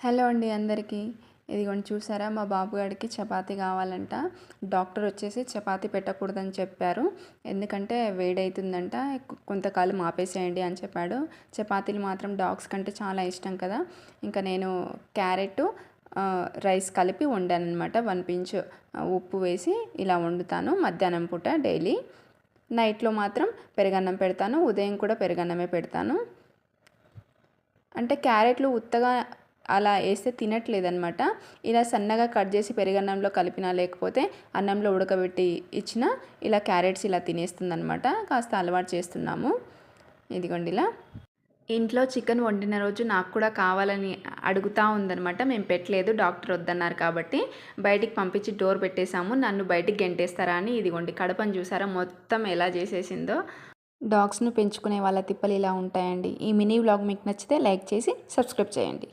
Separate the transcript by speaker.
Speaker 1: Hello అండి అందరికీ. ఇదిగోండి చూసారా, మా బాబు గాడికి చపాతీ కావాలంట. డాక్టర్ వచ్చేసి చపాతీ పెట్టకూడదని చెప్పారు. ఎందుకంటే వేడవుతుందంట, కొంతకాలం ఆపేసేయండి అని చెప్పాడు. చపాతీలు మాత్రం డాగ్స్ కంటే చాలా ఇష్టం కదా. ఇంకా నేను క్యారెట్ రైస్ కలిపి వండానమాట. 1 పించ్ ఉప్పు వేసి ఇలా వండుతాను మధ్యాహ్నం పూట డైలీ. నైట్లో మాత్రం పెరుగన్నం పెడతాను, ఉదయం కూడా పెరుగన్నమే పెడతాను. అంటే క్యారెట్లు ఉత్తగా అలా వేస్తే తినట్లేదనమాట. ఇలా సన్నగా కట్ చేసి పెరుగన్నంలో కలిపినా లేకపోతే అన్నంలో ఉడకబెట్టి ఇచ్చినా ఇలా క్యారెట్స్ ఇలా తినేస్తుందనమాట. కాస్త అలవాటు చేస్తున్నాము. ఇదిగోండి ఇలా. ఇంట్లో చికెన్ వండిన రోజు నాకు కూడా కావాలని అడుగుతూ ఉందనమాట. మేము పెట్టలేదు, డాక్టర్ వద్దన్నారు కాబట్టి బయటికి పంపించి డోర్ పెట్టేశాము. నన్ను బయటికి గెంటేస్తారా అని. ఇదిగోండి కడపను చూసారా మొత్తం ఎలా చేసేసిందో. డాగ్స్ను పెంచుకునే వాళ్ళ తిప్పలు ఇలా ఉంటాయండి. ఈ మినీ వ్లాగ్ మీకు నచ్చితే లైక్ చేసి సబ్స్క్రైబ్ చేయండి.